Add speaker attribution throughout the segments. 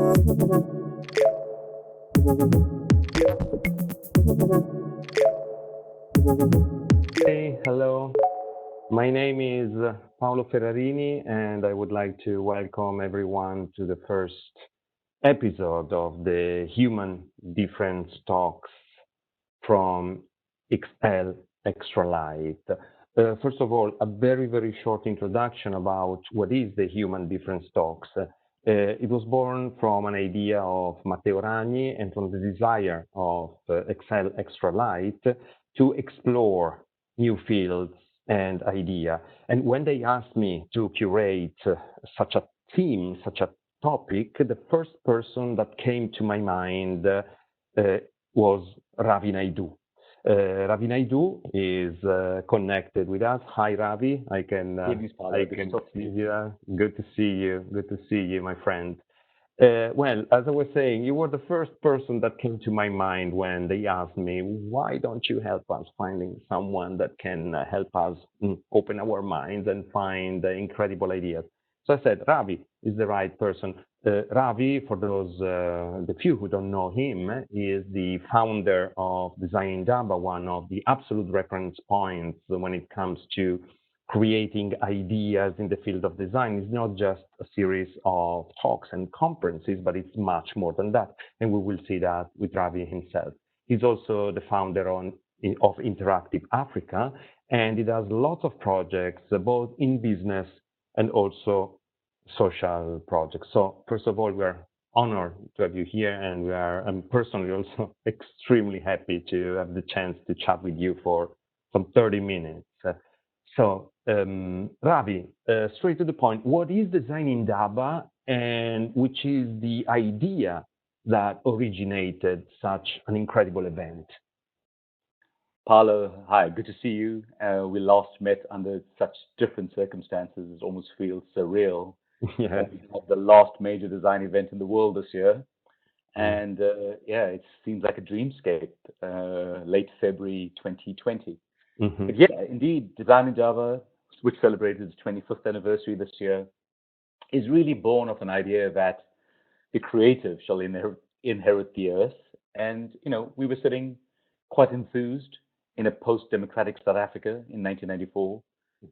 Speaker 1: Hey, hello. My name is Paolo Ferrarini, and I would like to welcome everyone to the first episode of the Human Difference Talks from XL Extra Light. First of all, a very, very short introduction about what is the Human Difference Talks. It was born from an idea of Matteo Ragni and from the desire of XL Extra Light to explore new fields and idea. And when they asked me to curate such a theme, such a topic, the first person that came to my mind was Ravi Naidoo. Ravi Naidoo is connected with us. Hi, Ravi. I can see you. Good to see you. Good to see you, my friend. Well, as I was saying, you were the first person that came to my mind when they asked me, why don't you help us finding someone that can help us open our minds and find incredible ideas? So I said, Ravi is the right person. Ravi, for those, the few who don't know him, is the founder of Design Indaba, one of the absolute reference points when it comes to creating ideas in the field of design. Is not just a series of talks and conferences, but it's much more than that. And we will see that with Ravi himself. He's also the founder of Interactive Africa, and he does lots of projects, both in business and also social projects. So first of all, we are honored to have you here, and I'm personally also extremely happy to have the chance to chat with you for some 30 minutes. Ravi, straight to the point, what is Design Indaba, and which is the idea that originated such an incredible event?
Speaker 2: Paolo, hi, good to see you. We last met under such different circumstances. It almost feels surreal.
Speaker 1: Yeah.
Speaker 2: We had the last major design event in the world this year. And yeah, it seems like a dreamscape, late February 2020.
Speaker 1: Mm-hmm.
Speaker 2: But yeah, indeed, Design in Java, which celebrated its 25th anniversary this year, is really born of an idea that the creative shall inherit the earth. And, you know, we were sitting quite enthused in a post-democratic South Africa in 1994,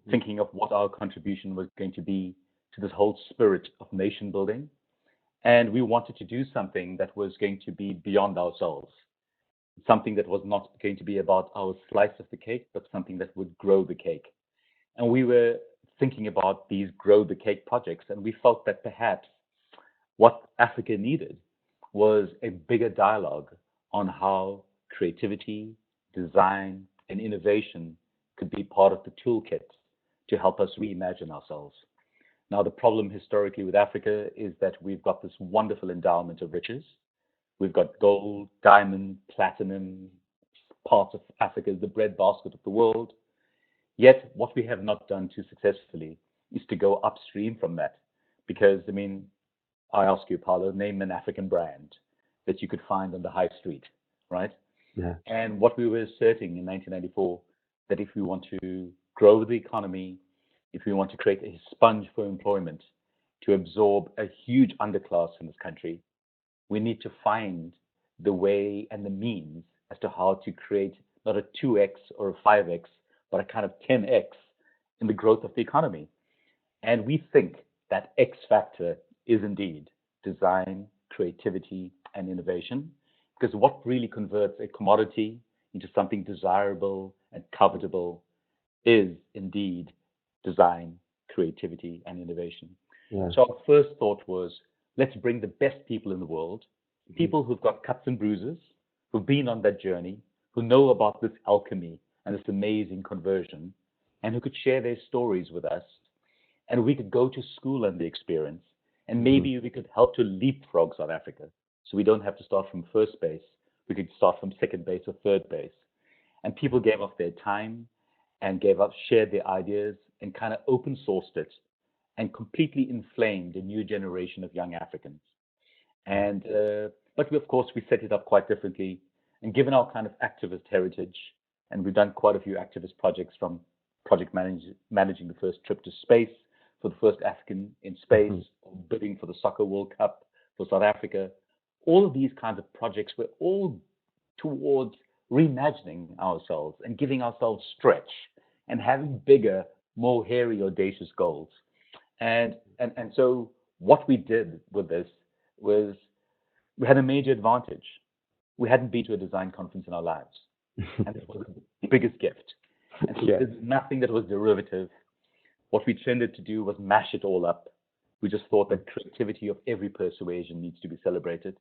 Speaker 2: thinking of what our contribution was going to be to this whole spirit of nation building. And we wanted to do something that was going to be beyond ourselves, something that was not going to be about our slice of the cake, but something that would grow the cake. And we were thinking about these grow the cake projects, and we felt that perhaps what Africa needed was a bigger dialogue on how creativity, design, and innovation could be part of the toolkit to help us reimagine ourselves. Now, the problem historically with Africa is that we've got this wonderful endowment of riches. We've got gold, diamond, platinum. Parts of Africa is the breadbasket of the world. Yet, what we have not done too successfully is to go upstream from that. Because, I mean, I ask you, Paolo, name an African brand that you could find on the high street, right?
Speaker 1: Yeah.
Speaker 2: And what we were asserting in 1994, that if we want to grow the economy, if we want to create a sponge for employment, to absorb a huge underclass in this country, we need to find the way and the means as to how to create not a 2x or a 5x, but a kind of 10x in the growth of the economy. And we think that X factor is indeed design, creativity, and innovation, because what really converts a commodity into something desirable and covetable is indeed design, creativity, and innovation.
Speaker 1: Yeah.
Speaker 2: So our first thought was, let's bring the best people in the world, people who've got cuts and bruises, who've been on that journey, who know about this alchemy and this amazing conversion, and who could share their stories with us. And we could go to school on the experience, and maybe we could help to leapfrog South Africa. So we don't have to start from first base. We could start from second base or third base. And people gave up their time and shared their ideas and kind of open sourced it and completely inflamed a new generation of young Africans. And but of course, we set it up quite differently. And given our kind of activist heritage, and we've done quite a few activist projects, from managing the first trip to space for the first African in space, or bidding for the Soccer World Cup for South Africa. All of these kinds of projects were all towards reimagining ourselves and giving ourselves stretch and having bigger, more hairy, audacious goals. And so what we did with this was we had a major advantage. We hadn't been to a design conference in our lives. And it was the biggest gift. And so there's nothing that was derivative. What we tended to do was mash it all up. We just thought that creativity of every persuasion needs to be celebrated.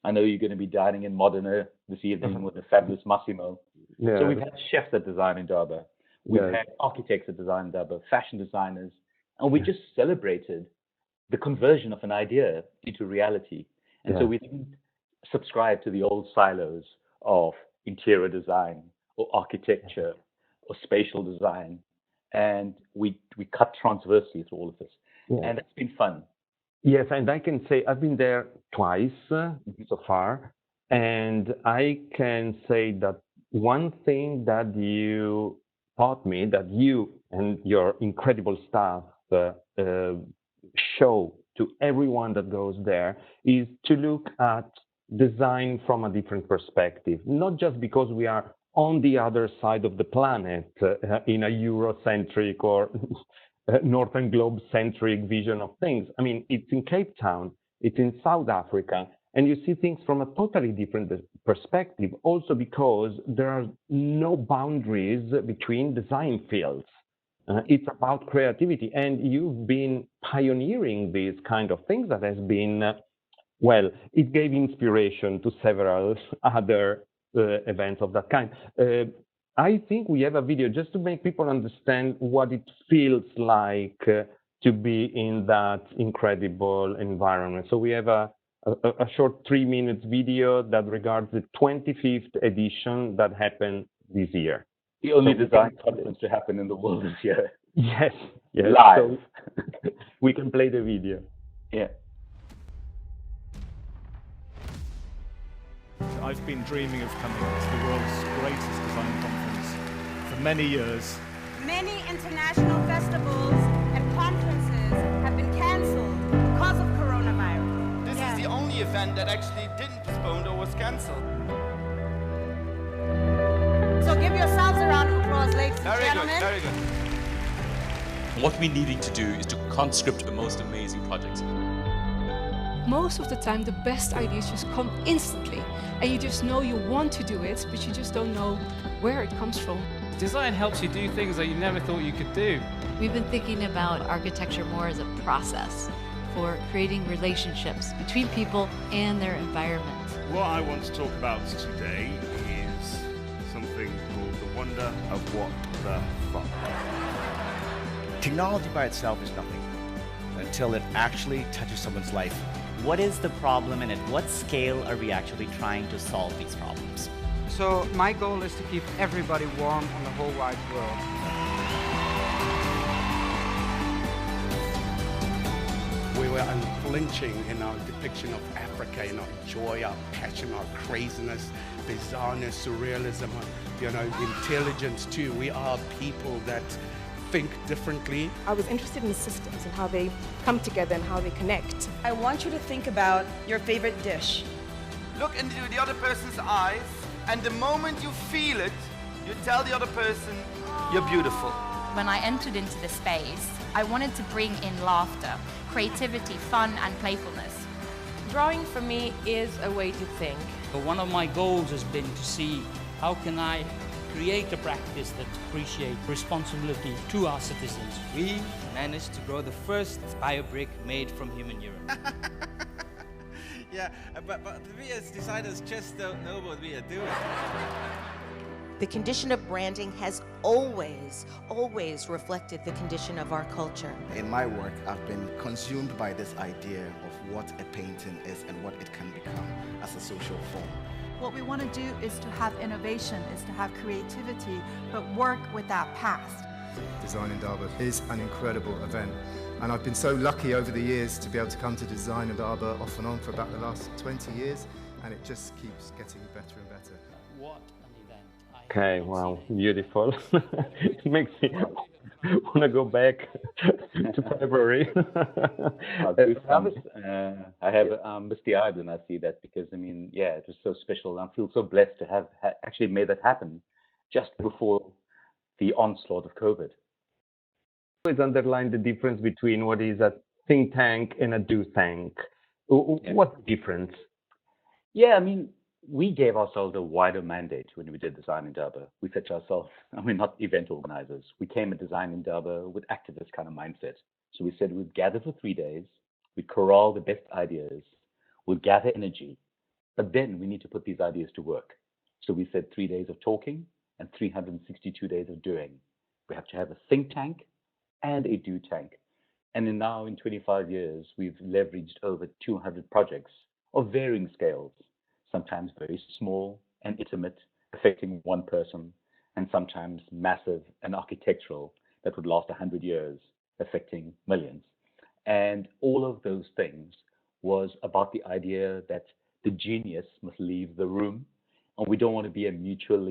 Speaker 2: I know you're going to be dining in Modena this evening with the fabulous Massimo.
Speaker 1: Yeah.
Speaker 2: So we've had chefs that design Indaba. We've had architects that design Indaba, fashion designers, and we just celebrated the conversion of an idea into reality. And so we didn't subscribe to the old silos of interior design or architecture or spatial design. And we cut transversely through all of this. And it's been fun.
Speaker 1: Yes, and I can say I've been there twice so far. And I can say that one thing that you taught me, that you and your incredible staff show to everyone that goes there, is to look at design from a different perspective, not just because we are on the other side of the planet in a Eurocentric or Northern Globe-centric vision of things. I mean, it's in Cape Town, it's in South Africa, and you see things from a totally different perspective, also because there are no boundaries between design fields. It's about creativity, and you've been pioneering these kind of things that has been, well, it gave inspiration to several other events of that kind. I think we have a video just to make people understand what it feels like to be in that incredible environment. So we have a short 3-minute video that regards the 25th edition that happened this year.
Speaker 2: The only design conference to happen in the world this year.
Speaker 1: Yes.
Speaker 2: Live.
Speaker 1: So we can play the video.
Speaker 2: Yeah.
Speaker 3: I've been dreaming of coming to the world's greatest design conference for many years.
Speaker 4: Many international festivals and conferences have been cancelled because of coronavirus.
Speaker 5: This is the only event that actually didn't postpone or was cancelled.
Speaker 4: So give yourselves a round of applause, ladies and gentlemen.
Speaker 5: Very good.
Speaker 6: What we're needing to do is to conscript the most amazing projects.
Speaker 7: Most of the time, the best ideas just come instantly, and you just know you want to do it, but you just don't know where it comes from.
Speaker 8: Design helps you do things that you never thought you could do.
Speaker 9: We've been thinking about architecture more as a process for creating relationships between people and their environment.
Speaker 10: What I want to talk about today is something called the wonder of what the fuck.
Speaker 11: Technology by itself is nothing until it actually touches someone's life.
Speaker 12: What is the problem, and at what scale are we actually trying to solve these problems?
Speaker 13: So my goal is to keep everybody warm on the whole wide world.
Speaker 10: We were unflinching in our depiction of Africa, in our joy, our passion, our craziness, bizarreness, surrealism, intelligence too. We are people that think differently.
Speaker 14: I was interested in the systems and how they come together and how they connect.
Speaker 15: I want you to think about your favorite dish.
Speaker 5: Look into the other person's eyes, and the moment you feel it, you tell the other person, you're beautiful.
Speaker 16: When I entered into the space, I wanted to bring in laughter, creativity, fun, and playfulness.
Speaker 17: Drawing for me is a way to think.
Speaker 18: One of my goals has been to see how can I create a practice that appreciates responsibility to our citizens.
Speaker 19: We managed to grow the first biobrick made from human urine.
Speaker 20: Yeah, but we as designers just don't know what we are doing.
Speaker 21: The condition of branding has always reflected the condition of our culture.
Speaker 22: In my work, I've been consumed by this idea of what a painting is and what it can become as a social form.
Speaker 23: What we want to do is to have innovation, is to have creativity, but work with that past.
Speaker 24: Design Indaba is an incredible event, and I've been so lucky over the years to be able to come to Design Indaba off and on for about the last 20 years, and it just keeps getting better and better.
Speaker 18: What an event.
Speaker 1: Okay, wow, beautiful. It makes me want to go back to February.
Speaker 2: I have misty-eyed when I see that, because I mean, yeah, it was so special. I feel so blessed to have actually made that happen just before the onslaught of COVID.
Speaker 1: Always underline the difference between what is a think tank and a do tank. What's the difference?
Speaker 2: Yeah, I mean, we gave ourselves a wider mandate when we did Design Indaba. We said to ourselves, and we're not event organizers. We came at Design Indaba with activist kind of mindset. So we said we'd gather for 3 days, we'd corral the best ideas, we'd gather energy, but then we need to put these ideas to work. So we said 3 days of talking and 362 days of doing. We have to have a think tank and a do tank. And now in 25 years, we've leveraged over 200 projects of varying scales, sometimes very small and intimate, affecting one person, and sometimes massive and architectural that would last 100 years, affecting millions. And all of those things was about the idea that the genius must leave the room, and we don't want to be a mutual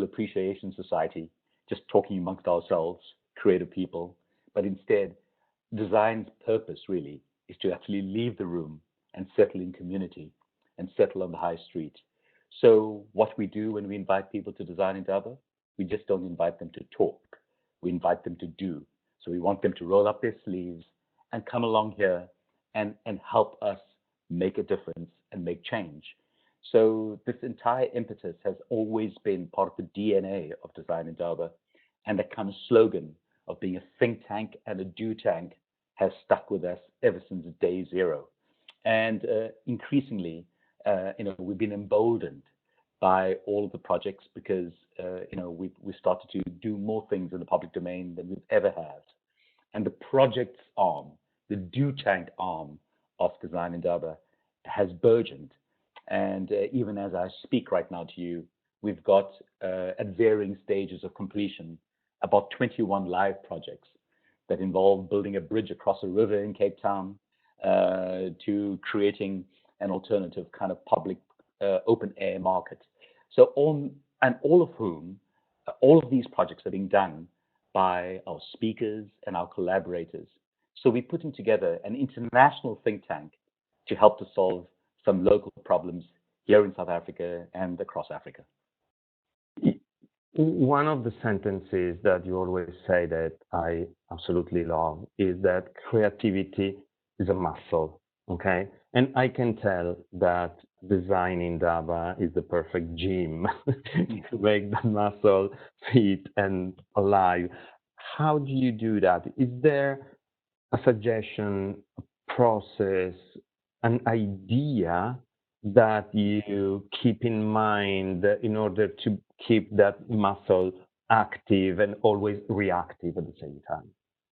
Speaker 2: appreciation society, just talking amongst ourselves, creative people, but instead, design's purpose really is to actually leave the room and settle in community and settle on the high street. So what we do when we invite people to Design Indaba, we just don't invite them to talk. We invite them to do. So we want them to roll up their sleeves and come along here and help us make a difference and make change. So this entire impetus has always been part of the DNA of Design Indaba, and that kind of slogan of being a think tank and a do tank has stuck with us ever since day zero. And increasingly, we've been emboldened by all of the projects because, we started to do more things in the public domain than we've ever had. And the projects arm, the do tank arm of Design Indaba has burgeoned. And even as I speak right now to you, we've got at varying stages of completion about 21 live projects that involve building a bridge across a river in Cape Town to creating an alternative kind of public open air market. So all of these projects are being done by our speakers and our collaborators. So we're putting together an international think tank to help to solve some local problems here in South Africa and across Africa.
Speaker 1: One of the sentences that you always say that I absolutely love is that creativity is a muscle, okay? And I can tell that Design Indaba is the perfect gym to make the muscle fit and alive. How do you do that? Is there a suggestion, a process, an idea that you keep in mind in order to keep that muscle active and always reactive at the same time?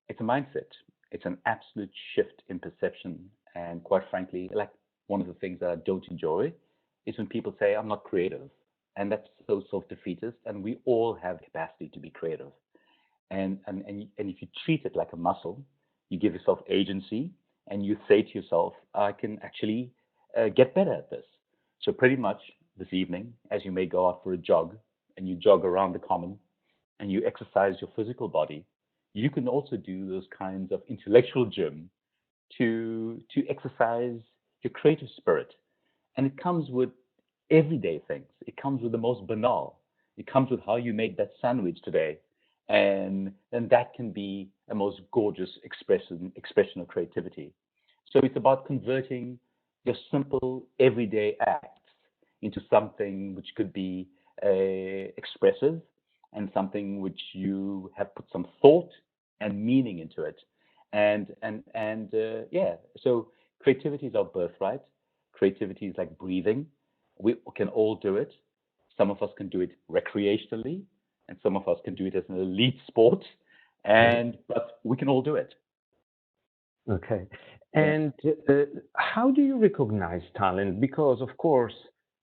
Speaker 2: It's a mindset. It's an absolute shift in perception. And quite frankly, like one of the things that I don't enjoy is when people say, I'm not creative. And that's so self-defeatist. And we all have the capacity to be creative. And if you treat it like a muscle, you give yourself agency and you say to yourself, I can actually get better at this. So pretty much this evening, as you may go out for a jog and you jog around the common and you exercise your physical body, you can also do those kinds of intellectual gym to exercise your creative spirit. And it comes with everyday things. It comes with the most banal. It comes with how you make that sandwich today. And then that can be a most gorgeous expression of creativity. So it's about converting your simple everyday acts into something which could be expressive and something which you have put some thought and meaning into it. So creativity is our birthright. Creativity is like breathing. We can all do it. Some of us can do it recreationally, and some of us can do it as an elite sport. But we can all do it.
Speaker 1: Okay. And how do you recognize talent? Because, of course,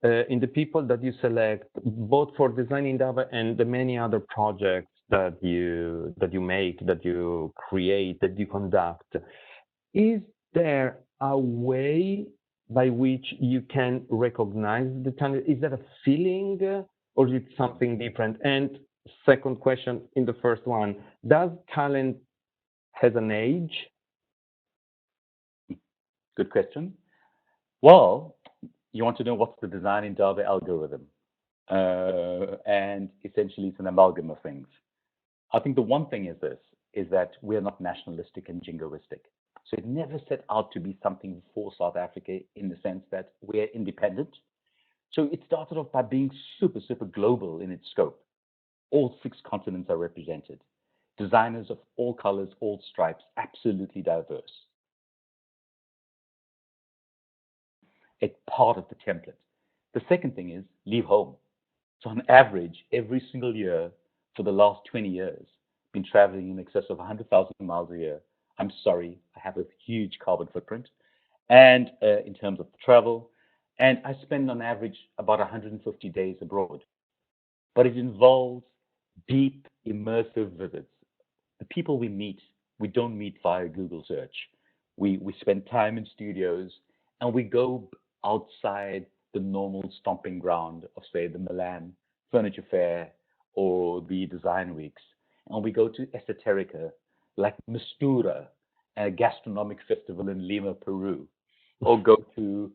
Speaker 1: in the people that you select, both for Design Indaba and the many other projects that you make, that you create, that you conduct, is there a way by which you can recognize the talent? Is that a feeling or is it something different? And second question in the first one. Does talent has an age?
Speaker 2: Good question. Well, you want to know what's the design Indaba algorithm. And essentially it's an amalgam of things. I think the one thing is this, is that we're not nationalistic and jingoistic. So it never set out to be something for South Africa in the sense that we're independent. So it started off by being super, super global in its scope. All 6 continents are represented. Designers of all colors, all stripes, absolutely diverse. It's part of the template. The second thing is leave home. So on average, every single year for the last 20 years, been traveling in excess of 100,000 miles a year. I'm sorry, I have a huge carbon footprint, and in terms of travel, and I spend on average about 150 days abroad. But it involves deep, immersive visits. The people we meet, we don't meet via Google search. We spend time in studios, and we go outside the normal stomping ground of, say, the Milan Furniture Fair or the Design Weeks. And we go to Esoterica, like Mistura, a gastronomic festival in Lima, Peru, or go to,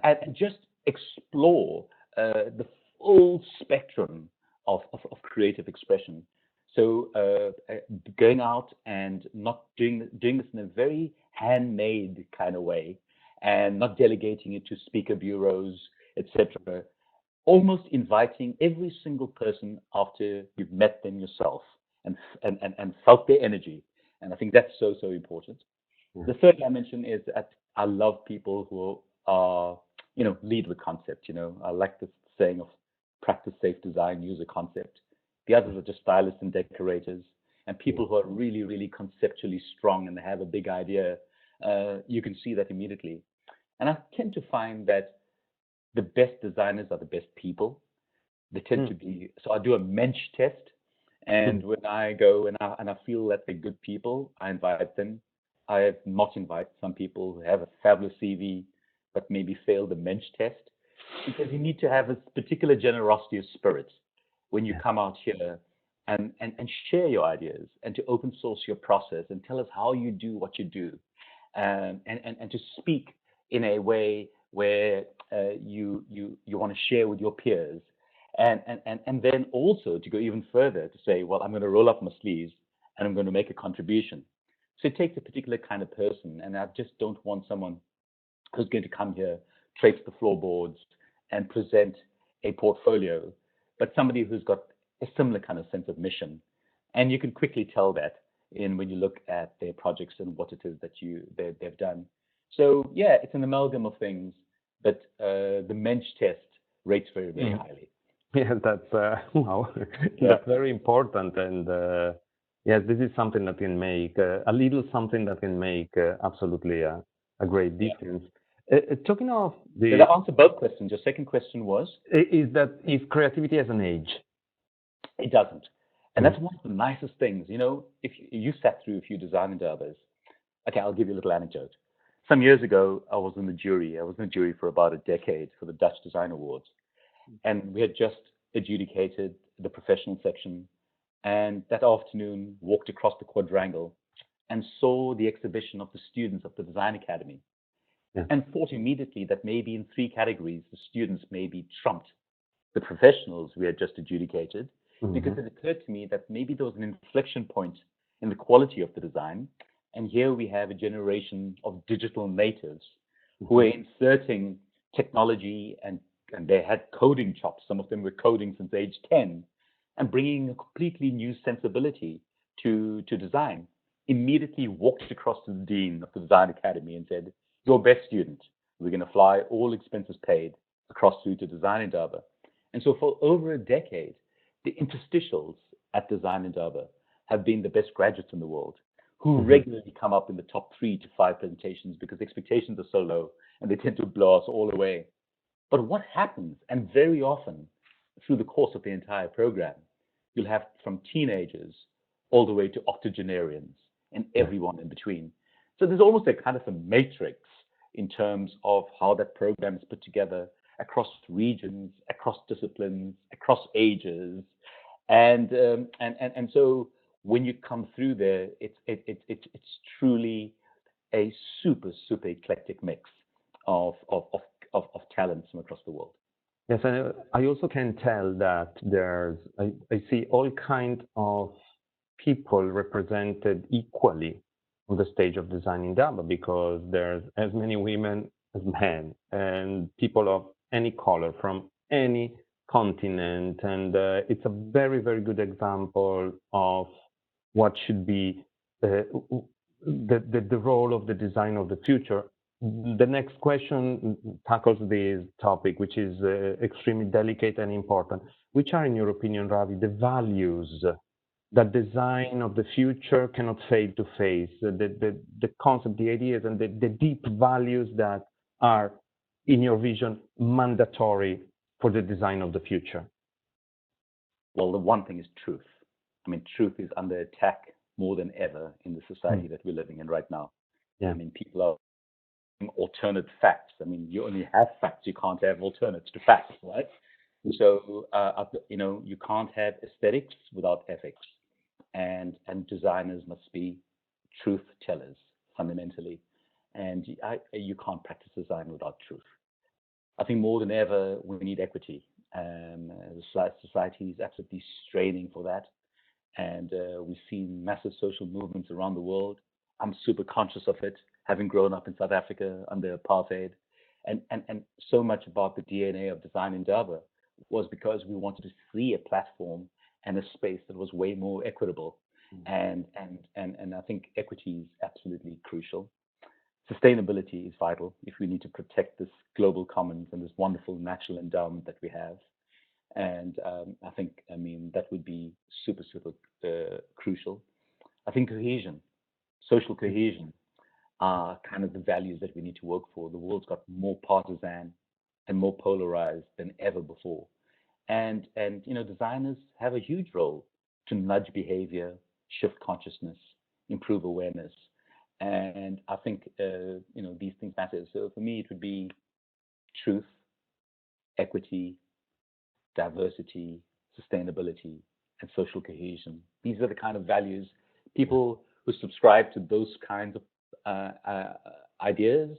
Speaker 2: and just explore the full spectrum of creative expression. So going out and not doing this in a very handmade kind of way, and not delegating it to speaker bureaus, etc. Almost inviting every single person after you've met them yourself and felt their energy. And I think that's so, so important. The third dimension is that I love people who are, lead with concept. I like this saying of practice safe design, use a concept. The others are just stylists and decorators, and people who are really, really conceptually strong and they have a big idea. You can see that immediately. And I tend to find that the best designers are the best people. They tend to be, so I do a mensch test. And when I go and I feel that they're good people, I invite them. I have not invited some people who have a fabulous CV, but maybe failed the mensch test. Because you need to have a particular generosity of spirit when you come out here and share your ideas and to open source your process and tell us how you do what you do. And to speak in a way where you want to share with your peers. And then also to go even further to say, well, I'm going to roll up my sleeves and I'm going to make a contribution. So it takes a particular kind of person, and I just don't want someone who's going to come here, trace the floorboards, and present a portfolio, but somebody who's got a similar kind of sense of mission. And you can quickly tell that when you look at their projects and what it is that they've done. So yeah, it's an amalgam of things, but the mensch test rates very, very highly.
Speaker 1: Yeah, that's wow. That's very important, and yes, this is something that can make a little something that can make absolutely a great difference. Talking of the,
Speaker 2: did I answer both questions? Your second question was,
Speaker 1: is that if creativity has an age?
Speaker 2: It doesn't, and that's one of the nicest things. If you sat through a few design Indabas, okay, I'll give you a little anecdote. Some years ago, I was in the jury. I was in the jury for about a decade for the Dutch Design Awards. And we had just adjudicated the professional section. And that afternoon, walked across the quadrangle and saw the exhibition of the students of the Design Academy. Yeah. And thought immediately that maybe in 3 categories, the students maybe trumped the professionals we had just adjudicated. Because it occurred to me that maybe there was an inflection point in the quality of the design. And here we have a generation of digital natives who are inserting technology and they had coding chops. Some of them were coding since age 10 and bringing a completely new sensibility to design. Immediately walked across to the dean of the Design Academy and said, your best student, we're going to fly all expenses paid across through to Design Indaba. And so for over a decade, the interstitials at Design Indaba have been the best graduates in the world who regularly come up in the top 3 to 5 presentations because expectations are so low and they tend to blow us all away. But what happens, and very often through the course of the entire program, you'll have from teenagers all the way to octogenarians and everyone in between. So there's almost a kind of a matrix in terms of how that program is put together across regions, across disciplines, across ages. And so when you come through there, it's truly a super eclectic mix of talents from across the world.
Speaker 1: Yes, and I also can tell that I see all kinds of people represented equally on the stage of Design Indaba, because there's as many women as men and people of any color from any continent, and it's a very good example of what should be the role of the design of the future. The next question tackles this topic, which is extremely delicate and important. Which are, in your opinion, Ravi, the values that design of the future cannot fail to face? The concept, the ideas, and the deep values that are, in your vision, mandatory for the design of the future?
Speaker 2: Well, the one thing is truth. I mean, truth is under attack more than ever in the society that we're living in right now.
Speaker 1: Yeah.
Speaker 2: I mean, people are alternate facts. I mean, you only have facts. You can't have alternates to facts, right? So, you can't have aesthetics without ethics, and designers must be truth tellers fundamentally, and you can't practice design without truth. I think more than ever we need equity. Society is absolutely straining for that, and we've seen massive social movements around the world. I'm super conscious of it, having grown up in South Africa under apartheid, and so much about the DNA of Design Indaba was because we wanted to see a platform and a space that was way more equitable, and I think equity is absolutely crucial. Sustainability is vital if we need to protect this global commons and this wonderful natural endowment that we have, and I think that would be super crucial. I think cohesion, social cohesion, are kind of the values that we need to work for. The world's got more partisan and more polarized than ever before. And designers have a huge role to nudge behavior, shift consciousness, improve awareness. And I think these things matter. So for me, it would be truth, equity, diversity, sustainability, and social cohesion. These are the kind of values. People who subscribe to those kinds of ideas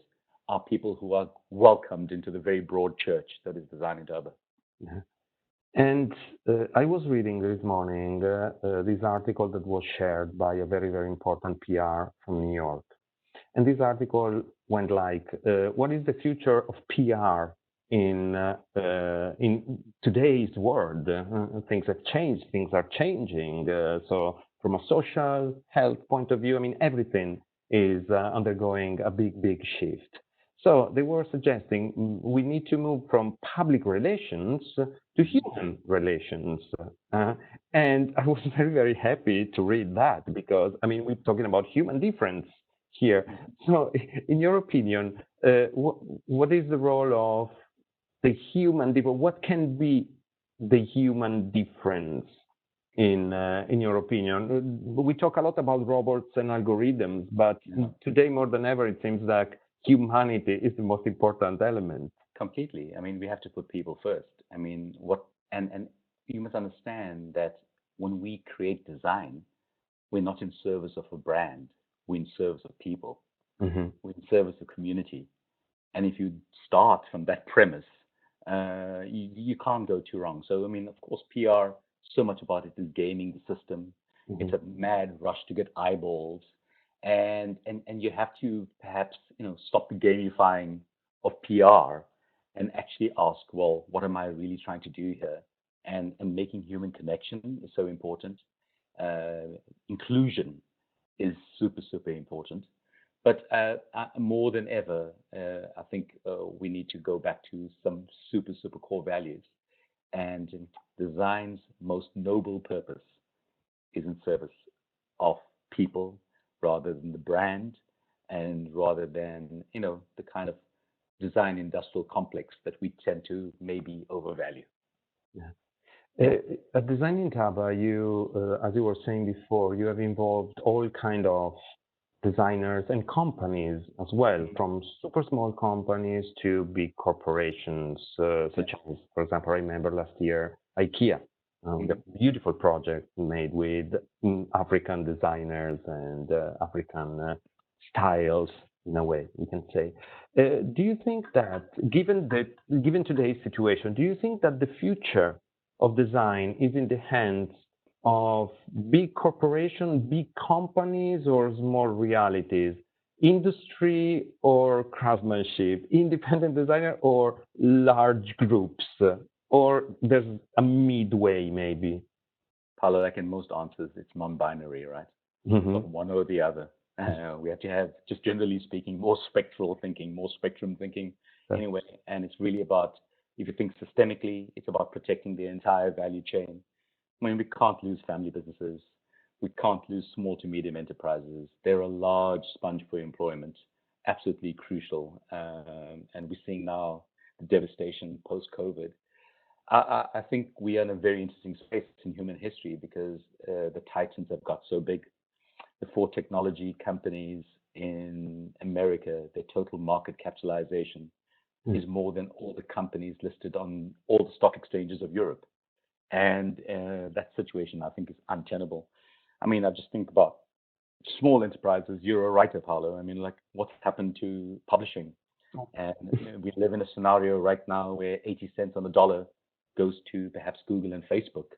Speaker 2: are people who are welcomed into the very broad church that is Design Indaba.
Speaker 1: Yeah. And I was reading this morning this article that was shared by a very important PR from New York. And this article went like, what is the future of PR in today's world? Things have changed, things are changing. So from a social health point of view, I mean, everything is undergoing a big shift. So they were suggesting we need to move from public relations to human relations. And I was very happy to read that, because, I mean, we're talking about human difference here. So in your opinion, what is the role of the human difference? What can be the human difference in your opinion? We talk a lot about robots and algorithms, but today more than ever, it seems like humanity is the most important element.
Speaker 2: Completely. I mean, we have to put people first. I mean, and you must understand that when we create design, we're not in service of a brand. We're in service of people.
Speaker 1: Mm-hmm.
Speaker 2: We're in service of community. And if you start from that premise, you can't go too wrong. So, I mean, of course, PR, so much about it is gaming the system. Mm-hmm. It's a mad rush to get eyeballs. And you have to perhaps stop the gamifying of PR and actually ask, well, what am I really trying to do here? And making human connection is so important. Inclusion is super important. But more than ever, I think we need to go back to some super core values. And design's most noble purpose is in service of people, rather than the brand, and rather than the kind of design industrial complex that we tend to maybe overvalue.
Speaker 1: Yeah. At Design Indaba, you, as you were saying before, you have involved all kind of designers and companies as well, from super small companies to big corporations, such as, for example, I remember last year, IKEA The beautiful project made with African designers and African styles, in a way, we can say. Do you think that, given today's situation, do you think that the future of design is in the hands of big corporations, big companies, or small realities? Industry or craftsmanship, independent designer or large groups, or there's a midway maybe?
Speaker 2: Paolo, like in most answers, it's non-binary, right?
Speaker 1: Mm-hmm.
Speaker 2: One or the other. We have to have, just generally speaking, more spectral thinking, more spectrum thinking anyway. And it's really about, if you think systemically, it's about protecting the entire value chain. I mean, we can't lose family businesses. We can't lose small to medium enterprises. They're a large sponge for employment, absolutely crucial. And we're seeing now the devastation post-COVID. I think we are in a very interesting space in human history because the titans have got so big. The 4 technology companies in America, their total market capitalization is more than all the companies listed on all the stock exchanges of Europe. And that situation, I think, is untenable. I mean, I just think about small enterprises. You're a writer, Paolo. I mean, like, what's happened to publishing? And we live in a scenario right now where 80 cents on the dollar goes to perhaps Google and Facebook,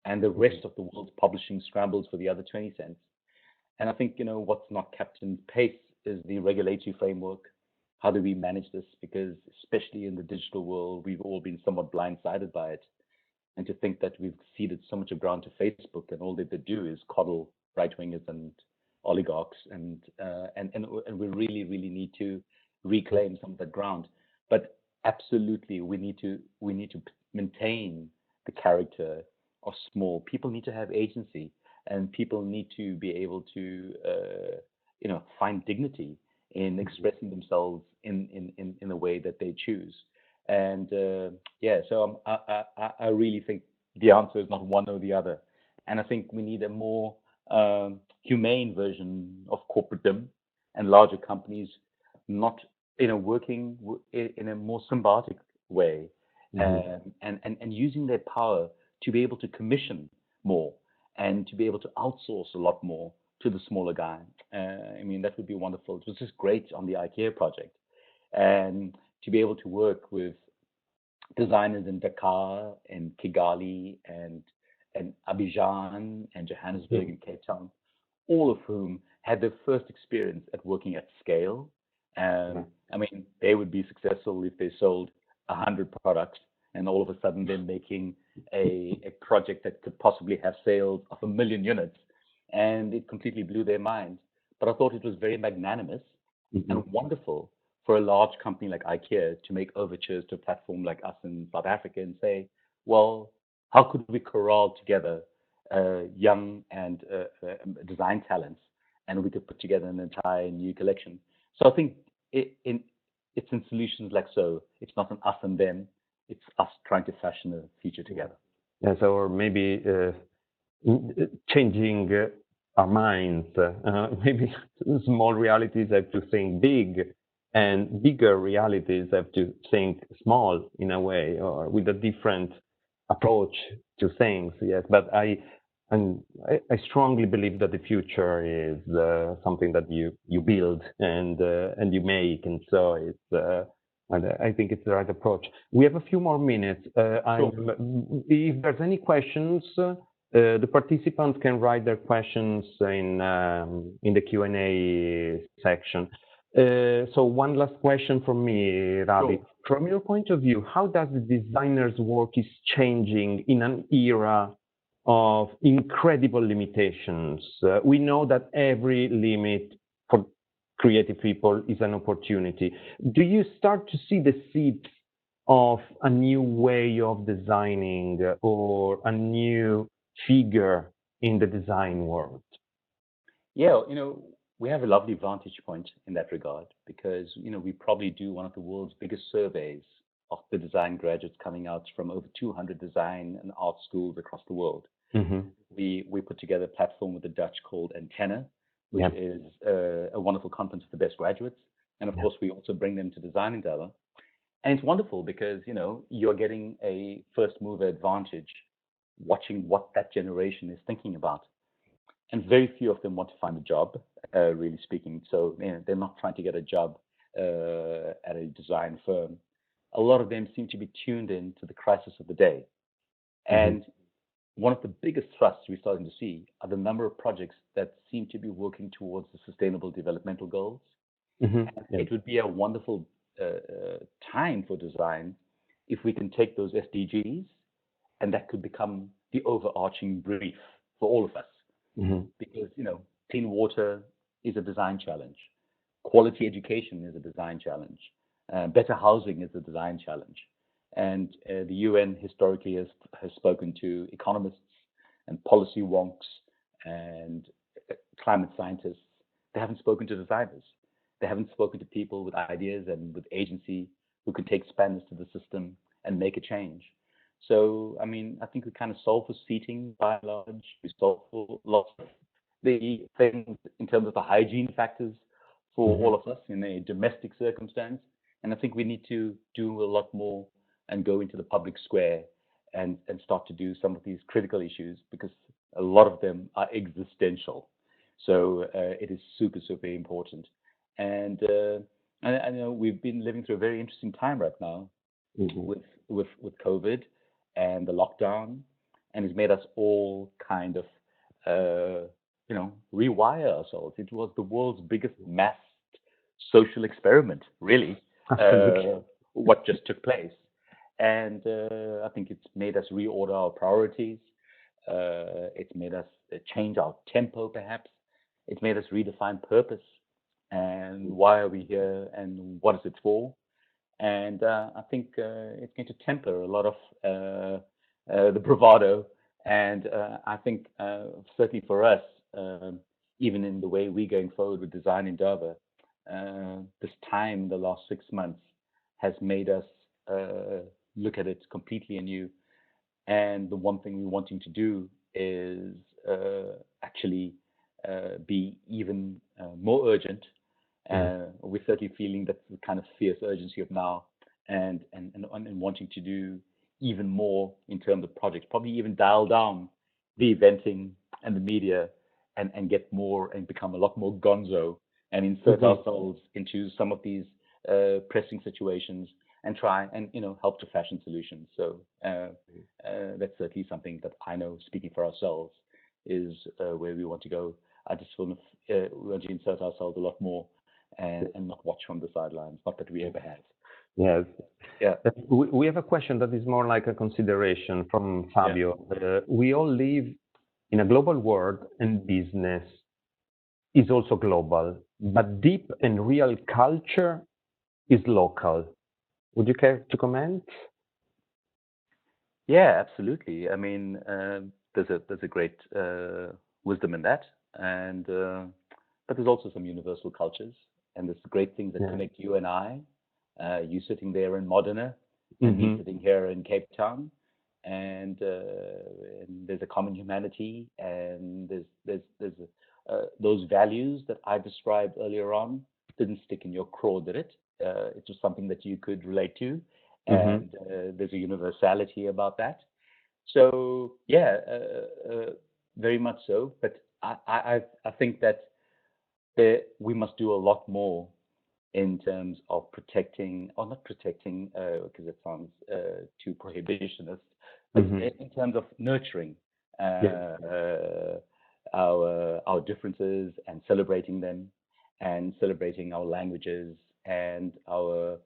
Speaker 2: and the rest of the world's publishing scrambles for the other 20 cents. And I think, what's not kept in pace is the regulatory framework. How do we manage this? Because especially in the digital world, we've all been somewhat blindsided by it. And to think that we've ceded so much of ground to Facebook, and all that they do is coddle right-wingers and oligarchs, and we really, really need to reclaim some of that ground. But absolutely, we need to maintain the character of small. People need to have agency, and people need to be able to, find dignity in expressing themselves in the way that they choose. And so I really think the answer is not one or the other. And I think we need a more humane version of corporatedom and larger companies, not working in a more symbiotic way, and using their power to be able to commission more and to be able to outsource a lot more to the smaller guy. I mean, that would be wonderful. It was just great on the IKEA project. And to be able to work with designers in Dakar and Kigali and Abidjan and Johannesburg and Cape Town, all of whom had their first experience at working at scale. I mean, they would be successful if they sold 100 products, and all of a sudden they're making a project that could possibly have sales of 1 million units, and it completely blew their mind. But I thought it was very magnanimous and wonderful for a large company like IKEA to make overtures to a platform like us in South Africa and say, well, how could we corral together young and design talents, and we could put together an entire new collection. So I think it's in solutions like so. It's not an us and them. It's us trying to fashion a future together.
Speaker 1: Yes, or maybe changing our minds. Maybe small realities have to think big, and bigger realities have to think small in a way, or with a different approach to things. Yes, but I strongly believe that the future is something that you build and you make, and so it's. I think it's the right approach. We have a few more minutes. If there's any questions, the participants can write their questions in the Q&A section. So one last question from me, Ravi.
Speaker 2: Sure.
Speaker 1: From your point of view, how does the designer's work is changing in an era of incredible limitations? We know that every limit for creative people is an opportunity. Do you start to see the seeds of a new way of designing or a new figure in the design world?
Speaker 2: Yeah, we have a lovely vantage point in that regard because, we probably do one of the world's biggest surveys of the design graduates coming out from over 200 design and art schools across the world. We put together a platform with the Dutch called Antenna, which is a wonderful conference for the best graduates. And of course, we also bring them to Design Indaba. And it's wonderful because, you're getting a first mover advantage watching what that generation is thinking about. And very few of them want to find a job, really speaking. So they're not trying to get a job at a design firm. A lot of them seem to be tuned in to the crisis of the day. And one of the biggest thrusts we're starting to see are the number of projects that seem to be working towards the Sustainable Developmental Goals. It would be a wonderful time for design if we can take those SDGs and that could become the overarching brief for all of us. Because, clean water is a design challenge. Quality education is a design challenge. Better housing is a design challenge. And the UN historically has spoken to economists and policy wonks and climate scientists. They haven't spoken to designers. They haven't spoken to people with ideas and with agency who can take spanners to the system and make a change. So, I think we kind of solve for seating by and large. We solve for lots of the things in terms of the hygiene factors for all of us in a domestic circumstance. And I think we need to do a lot more and go into the public square and start to do some of these critical issues because a lot of them are existential. So it is super, super important. And I know we've been living through a very interesting time right now with COVID and the lockdown, and it's made us all kind of rewire ourselves. It was the world's biggest mass social experiment, really, what just took place. And I think it's made us reorder our priorities. It's made us change our tempo, perhaps. It's made us redefine purpose and why are we here and what is it for. And I think it's going to temper a lot of the bravado. And I think certainly for us, even in the way we're going forward with Design Indaba, this time, the last 6 months, has made us look at it completely anew. And the one thing we're wanting to do is actually be even more urgent. We're certainly feeling that kind of fierce urgency of now and wanting to do even more in terms of projects, probably even dial down the eventing and the media and get more and become a lot more gonzo and insert ourselves into some of these pressing situations and try and help to fashion solutions. So that's certainly something that I know, speaking for ourselves, is where we want to go. I just want to insert ourselves a lot more and not watch from the sidelines. Not that we ever have.
Speaker 1: Yes.
Speaker 2: Yeah.
Speaker 1: We have a question that is more like a consideration from Fabio. We all live in a global world, and business is also global, but deep and real culture is local. Would you care to comment?
Speaker 2: Yeah, absolutely. There's a great wisdom in that, and but there's also some universal cultures, and there's great things that connect you and I. You sitting there in Modena, and me sitting here in Cape Town, and there's a common humanity, and there's those values that I described earlier on didn't stick in your craw, did it? It was something that you could relate to, and there's a universality about that. So yeah, very much so. But I think that we must do a lot more in terms of protecting, or not protecting, because it sounds too prohibitionist, but in terms of nurturing our differences and celebrating them, and celebrating our languages and our,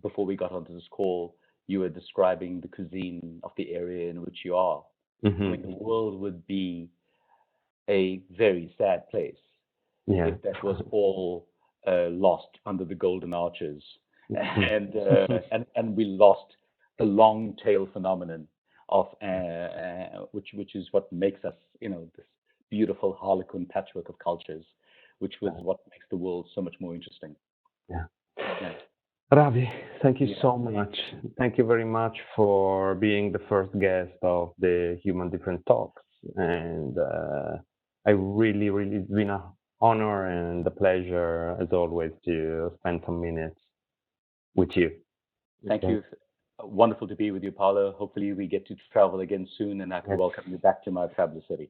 Speaker 2: before we got onto this call, you were describing the cuisine of the area in which you are. I mean, the world would be a very sad place if that was all lost under the golden arches, and we lost the long tail phenomenon of which is what makes us, this beautiful harlequin patchwork of cultures, which was what makes the world so much more interesting.
Speaker 1: Ravi, thank you so much. Thank you very much for being the first guest of the Human Different Talks, and I really, it's been an honor and a pleasure, as always, to spend some minutes with you.
Speaker 2: Thank you. Wonderful to be with you, Paolo. Hopefully we get to travel again soon, and I can welcome you back to my fabulous city.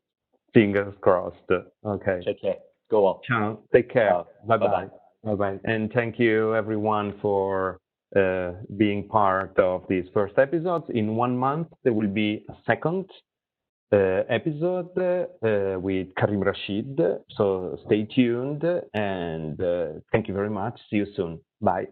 Speaker 1: Fingers crossed. Okay.
Speaker 2: Take care. Go well.
Speaker 1: Ciao. Take care.
Speaker 2: Ciao.
Speaker 1: Bye-bye. Bye-bye. And thank you, everyone, for being part of these first episodes. In 1 month, there will be a second episode with Karim Rashid. So stay tuned, and thank you very much. See you soon. Bye.